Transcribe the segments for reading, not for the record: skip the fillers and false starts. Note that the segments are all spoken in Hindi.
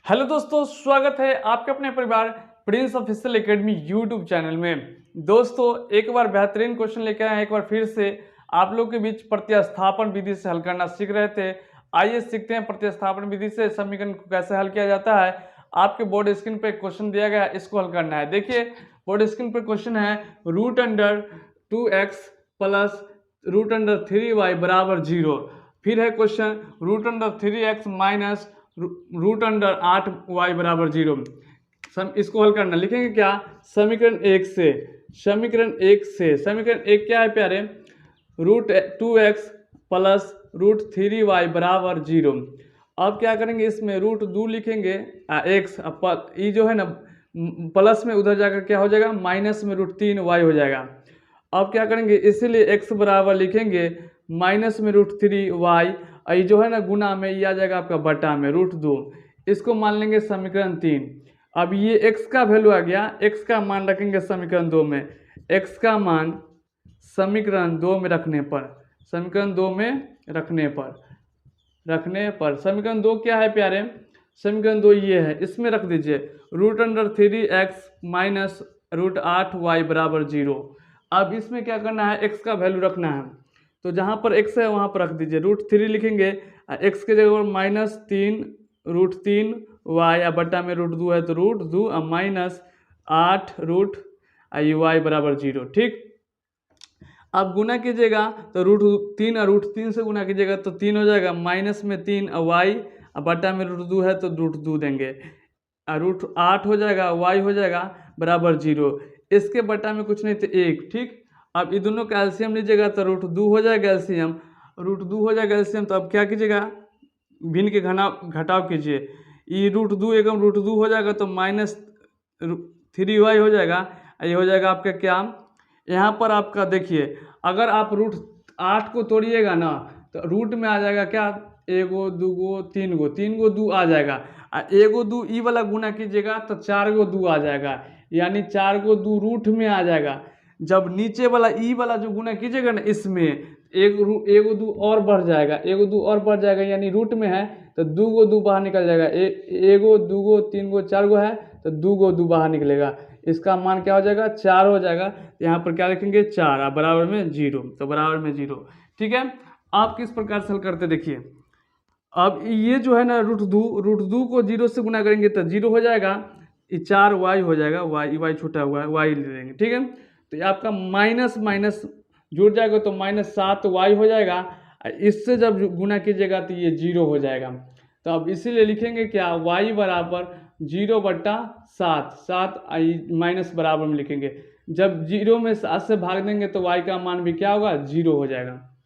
हेलो दोस्तों, स्वागत है आपके अपने परिवार Prince official academy YouTube channel में। दोस्तों, एक बार बेहतरीन क्वेश्चन लेकर आए हैं। एक बार फिर से आप लोग के बीच प्रतिस्थापन विधि से हल करना सीख रहे थे। आइए सीखते हैं प्रतिस्थापन विधि से समीकरण को कैसे हल किया जाता है। आपके बोर्ड स्क्रीन पर क्वेश्चन दिया गया है, इसको हल करना है। देखिए, बोर्ड स्क्रीन पर क्वेश्चन है √2x प्लस √3y बराबर 0। फिर है क्वेश्चन √3x माइनस √8y बराबर 0। इसको हल करना, लिखेंगे क्या? समीकरण एक से। समीकरण एक क्या है प्यारे? √2x प्लस √3y बराबर 0। अब क्या करेंगे, इसमें √2 लिखेंगे x, ये जो है ना प्लस में उधर जाकर क्या हो जाएगा, माइनस में √3y हो जाएगा। अब क्या करेंगे, इसीलिए x बराबर लिखेंगे माइनस में √3y, ये जो है ना गुना में ये आ जाएगा आपका बटा में √2। इसको मान लेंगे समीकरण 3। अब ये x का वैल्यू आ गया, x का मान रखेंगे समीकरण 2 में। x का मान समीकरण 2 में रखने पर, समीकरण 2 में रखने पर समीकरण 2 क्या है प्यारे? समीकरण 2 ये है, इसमें रख दीजिए √3x माइनस √8y बराबर 0। अब इसमें क्या करना है, x का वैल्यू रखना है, तो जहाँ पर x है वहाँ पर रख दीजिए √3 लिखेंगे, x के जगह पर -3 √3y या बटा में √2 है तो √2 और माइनस 8 √y बराबर 0। ठीक, अब गुना कीजिएगा तो √3 और √3 से गुना कीजिएगा तो 3 हो जाएगा, माइनस में 3 और y और बटा में √2 है तो √2 देंगे, √8 हो जाएगा, y हो जाएगा बराबर 0। इसके बटा में कुछ नहीं तो 1। ठीक, अब ये दोनों का एलसीएम लीजिएगा तो √2 हो जाएगा एलसीएम, √2 हो जाएगा एलसीएम। तो अब क्या कीजिएगा, भिन्न के घटाव कीजिए, ये √2 एकम √2 हो जाएगा तो -3y हो जाएगा। ये हो जाएगा आपका क्या, यहाँ पर आपका देखिए, अगर आप √8 को तोड़िएगा ना तो रूट में आ जाएगा क्या, 1 2 3 2 आ जाएगा। 1 2 ई वाला गुना कीजिएगा तो 4 2 आ जाएगा, यानी 4 2 रूट में आ जाएगा। जब नीचे वाला ई वाला जो गुना कीजिएगा ना, इसमें एक 2 और बढ़ जाएगा, 1 2 और बढ़ जाएगा, यानी रूट में है तो 2 2 बाहर निकल जाएगा। 1 2 3 4 है तो 2 2 बाहर निकलेगा, इसका मान क्या हो जाएगा, 4 हो जाएगा। यहाँ पर क्या लिखेंगे, 4 बराबर में 0, तो बराबर में 0। ठीक है, आप किस प्रकार से हल करते देखिए। अब ये जो है ना √2 को 0 से गुना करेंगे तो 0 हो जाएगा, ये 4y हो जाएगा, y छूटा हुआ है, y ले लेंगे। ठीक है, तो ये आपका माइनस माइनस जुड़ जाएगा तो -7y हो जाएगा। इससे जब गुना कीजिएगा तो ये 0 हो जाएगा। तो अब इसीलिए लिखेंगे क्या, y बराबर 0/7, 7 माइनस बराबर में लिखेंगे। जब 0 में 7 से भाग देंगे तो y का मान भी क्या होगा, 0 हो जाएगा।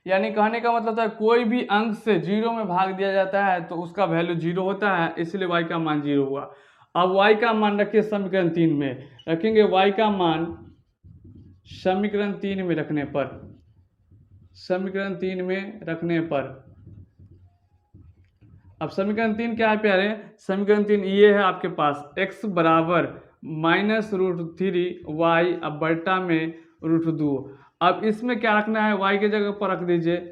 यानी कहने का मतलब है कोई भी अंक से 0 में भाग दिया जाता है तो उसका वैल्यू 0 होता है, इसलिए y का मान 0 हुआ। अब y का मान रखिए समीकरण 3 में, रखेंगे y का मान समीकरण 3 में रखने पर, समीकरण 3 में रखने पर। अब समीकरण 3 क्या है प्यारे? समीकरण 3 ये है आपके पास, x बराबर -√3y अब बटा में √2। अब इसमें क्या रखना है, y के जगह पर रख दीजिए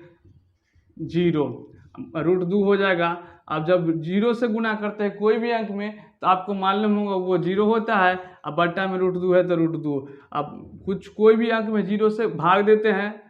0, √2 हो जाएगा। अब जब 0 से गुना करते हैं कोई भी अंक में तो आपको मालूम होगा वो 0 होता है, अब बटा में √2 है तो √2। अब कोई भी अंक में 0 से भाग देते हैं,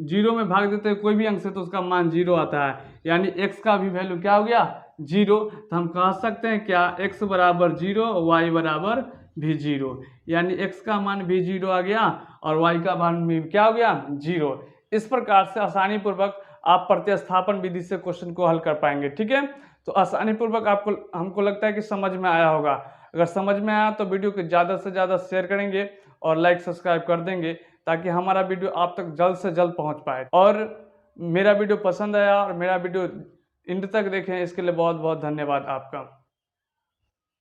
0 में भाग देते हैं कोई भी अंक से तो उसका मान 0 आता है, यानी x का भी वैल्यू क्या हो गया, 0। तो हम कह सकते हैं क्या, x बराबर 0 y बराबर भी 0, यानी x का मान भी 0 आ गया और y का मान भी क्या हो गया, 0। इस प्रकार से आसानी पूर्वक आप प्रतिस्थापन विधि से क्वेश्चन को हल कर पाएंगे। ठीक है, तो आसानी पूर्वक आपको, हमको लगता है कि समझ में आया होगा। अगर समझ में आया तो वीडियो को ज़्यादा से ज़्यादा शेयर करेंगे और लाइक सब्सक्राइब कर देंगे, ताकि हमारा वीडियो आप तक जल्द से जल्द पहुंच पाए। और मेरा वीडियो पसंद आया और मेरा वीडियो इंड तक देखें, इसके लिए बहुत बहुत धन्यवाद आपका।